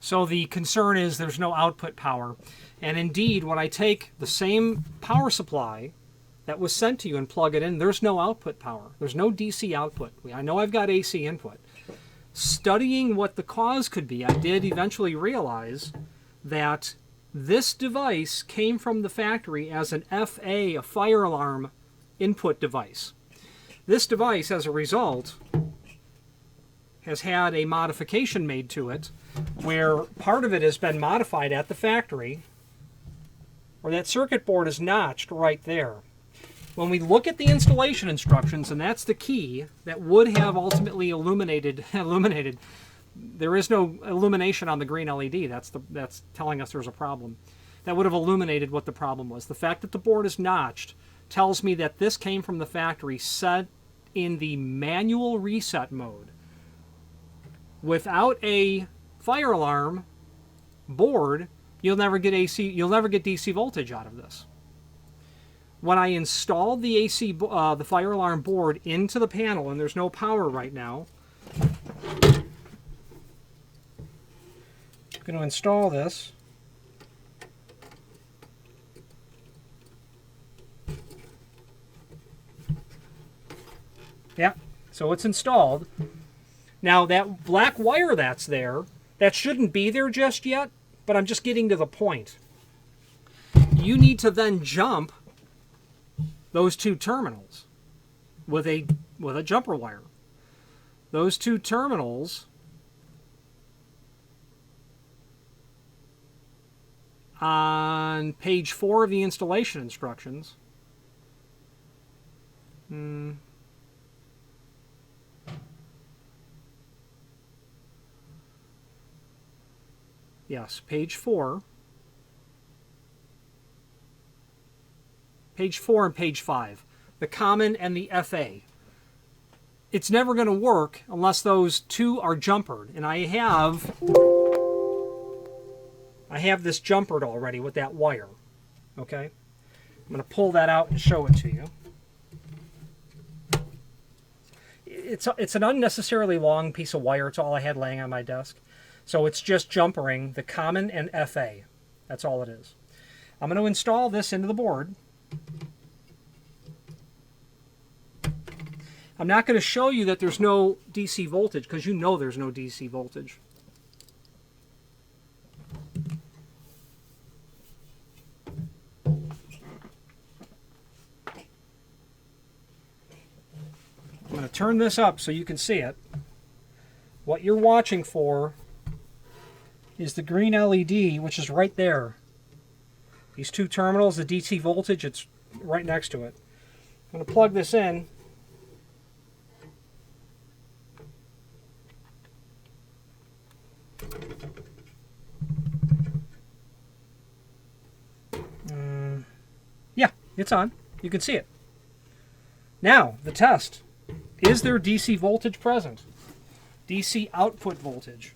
So the concern is there's no output power. And indeed, when I take the same power supply that was sent to you and plug it in, there's no output power. There's no DC output. I know I've got AC input. Studying what the cause could be, I did eventually realize that this device came from the factory as an FA, a fire alarm input device. This device, as a result, has had a modification made to it where part of it has been modified at the factory, or that circuit board is notched right there. When we look at the installation instructions, and that's the key that would have ultimately illuminated, there is no illumination on the green LED. That's telling us there's a problem. That would have illuminated what the problem was. The fact that the board is notched tells me that this came from the factory set in the manual reset mode. Without a fire alarm board, you'll never get DC voltage out of this. When I installed the the fire alarm board into the panel, and there's no power right now, I'm going to install this. Yeah, so it's installed. Now that black wire that's there, that shouldn't be there just yet, but I'm just getting to the point. You need to then jump those two terminals with a jumper wire. Those two terminals on page 4 of the installation instructions. Yes, page 4. Page 4 and page 5. The common and the FA. It's never going to work unless those two are jumpered. And I have this jumpered already with that wire. Okay? I'm going to pull that out and show it to you. It's an unnecessarily long piece of wire. It's all I had laying on my desk. So it's just jumpering the common and FA. That's all it is. I'm going to install this into the board. I'm not going to show you that there's no DC voltage because you know there's no DC voltage. I'm going to turn this up so you can see it. What you're watching for is the green LED, which is right there. These two terminals, the DC voltage, it's right next to it. I'm going to plug this in. Yeah, it's on. You can see it. Now, the test. Is there DC voltage present? DC output voltage.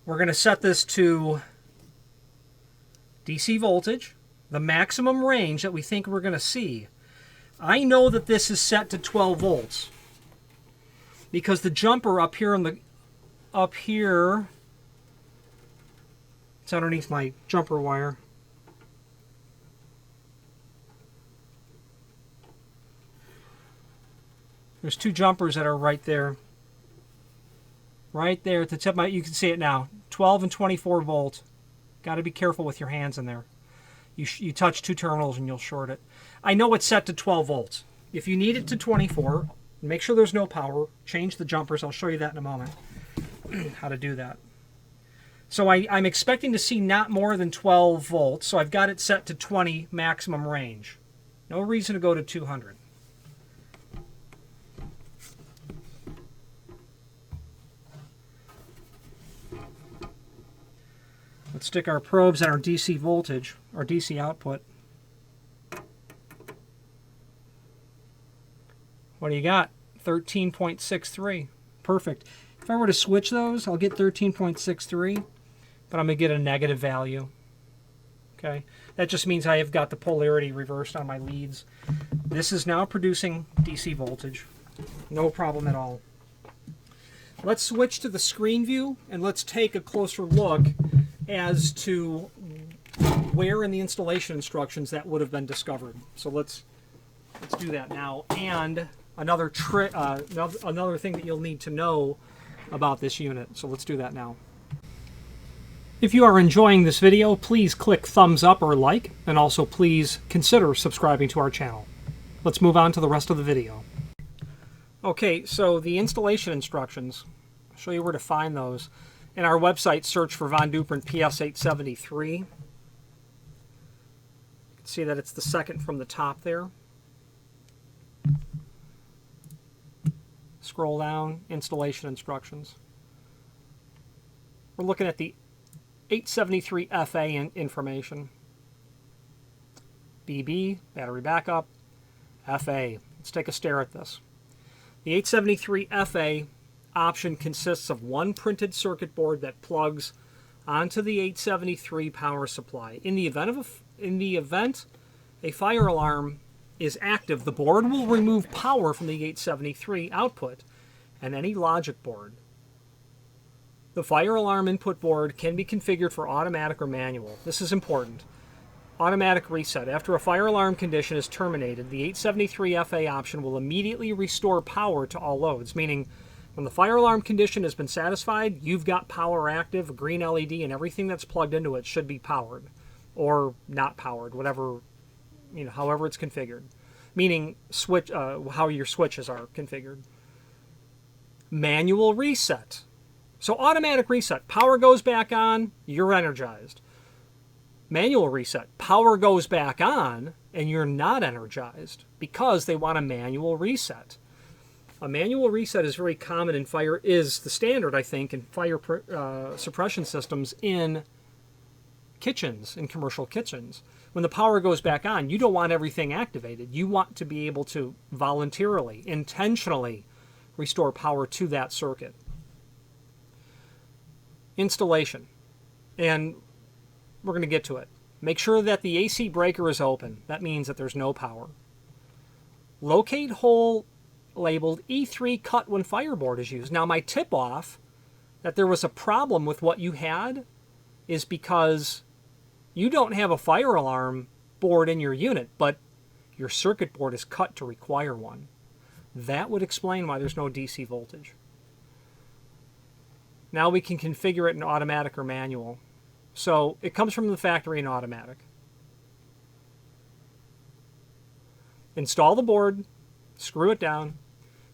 We're going to set this to DC voltage, the maximum range that we think we're going to see. I know that this is set to 12 volts because the jumper up here it's underneath my jumper wire. There's two jumpers that are right there. Right there at the tip, you can see it now. 12 and 24 volt. Got to be careful with your hands in there. You touch two terminals and you'll short it. I know it's set to 12 volts. If you need it to 24, make sure there's no power. Change the jumpers. I'll show you that in a moment. How to do that. So I'm expecting to see not more than 12 volts. So I've got it set to 20 maximum range. No reason to go to 200. Let's stick our probes at our DC voltage, our DC output. What do you got? 13.63. Perfect. If I were to switch those, I'll get 13.63, but I'm going to get a negative value. Okay, that just means I have got the polarity reversed on my leads. This is now producing DC voltage. No problem at all. Let's switch to the screen view and let's take a closer look as to where in the installation instructions that would have been discovered. So let's do that now. And another thing that you'll need to know about this unit. So let's do that now. If you are enjoying this video, please click thumbs up or like, and also please consider subscribing to our channel. Let's move on to the rest of the video. Okay, so the installation instructions, I'll show you where to find those. In our website, search for Von Duprin PS873. You can see that it's the second from the top there. Scroll down, installation instructions. We're looking at the 873 FA information. BB, battery backup, FA. Let's take a stare at this. The 873 FA option consists of one printed circuit board that plugs onto the 873 power supply. In the event a fire alarm is active, the board will remove power from the 873 output and any logic board. The fire alarm input board can be configured for automatic or manual. This is important. Automatic reset. After a fire alarm condition is terminated, the 873 FA option will immediately restore power to all loads, meaning when the fire alarm condition has been satisfied, you've got power active, a green LED, and everything that's plugged into it should be powered or not powered, whatever, however it's configured. Meaning switch, how your switches are configured. Manual reset. So automatic reset, power goes back on, you're energized. Manual reset, power goes back on and you're not energized because they want a manual reset. A manual reset is very common in fire, is the standard, I think, in fire suppression systems in kitchens, in commercial kitchens. When the power goes back on, you don't want everything activated. You want to be able to voluntarily, intentionally restore power to that circuit. Installation, and we're going to get to it. Make sure that the AC breaker is open. That means that there's no power. Locate hole labeled E3 cut when fireboard is used. Now my tip off that there was a problem with what you had is because you don't have a fire alarm board in your unit, but your circuit board is cut to require one. That would explain why there's no DC voltage. Now we can configure it in automatic or manual. So it comes from the factory in automatic. Install the board, screw it down,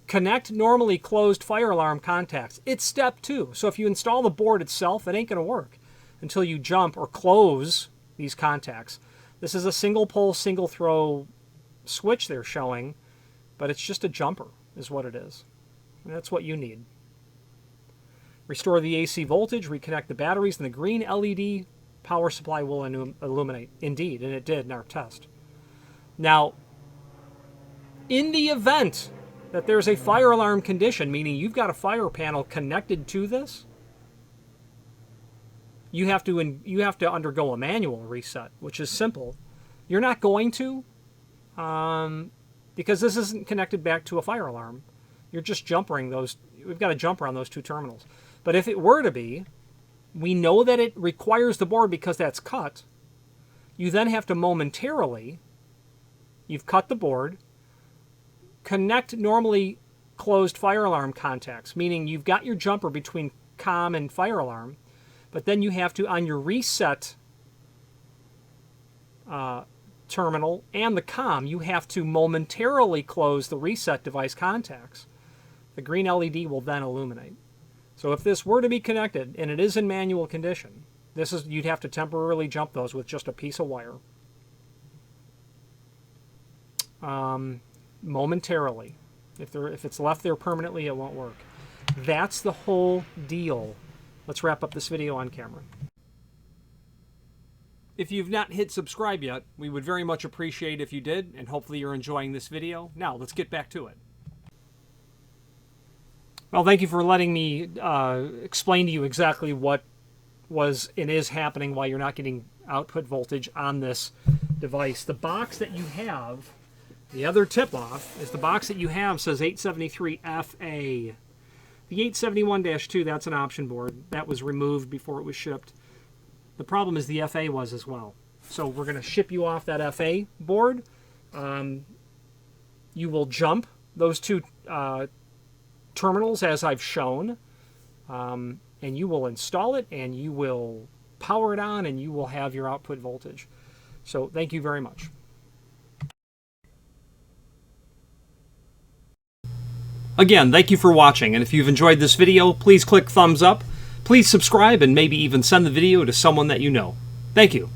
connect normally closed fire alarm contacts. It's step 2. So if you install the board itself, it ain't going to work until you jump or close these contacts. This is a single pole, single throw switch they're showing, but it's just a jumper is what it is. And that's what you need. Restore the AC voltage, reconnect the batteries, and the green LED power supply will illuminate. Indeed, and it did in our test. Now, in the event that there's a fire alarm condition, meaning you've got a fire panel connected to this, you have to undergo a manual reset, which is simple. You're not going to, because this isn't connected back to a fire alarm. You're just jumpering those. We've got a jumper on those two terminals. But if it were to be, we know that it requires the board because that's cut. You then have to momentarily, you've cut the board, connect normally closed fire alarm contacts, meaning you've got your jumper between COM and fire alarm, but then you have to, on your reset terminal and the COM, you have to momentarily close the reset device contacts. The green LED will then illuminate. So if this were to be connected, and it is in manual condition, you'd have to temporarily jump those with just a piece of wire. Momentarily. If it's left there permanently, it won't work. That's the whole deal. Let's wrap up this video on camera. If you've not hit subscribe yet, we would very much appreciate if you did, and hopefully you're enjoying this video. Now, let's get back to it. Well, thank you for letting me explain to you exactly what was and is happening while you're not getting output voltage on this device. The box that you have, the other tip-off, is the box that you have says 873FA. The 871-2, that's an option board. That was removed before it was shipped. The problem is the FA was as well. So we're going to ship you off that FA board. You will jump those two terminals as I've shown, and you will install it, and you will power it on, and you will have your output voltage. So thank you very much. Again, thank you for watching, and if you've enjoyed this video, please click thumbs up, please subscribe, and maybe even send the video to someone that you know. Thank you.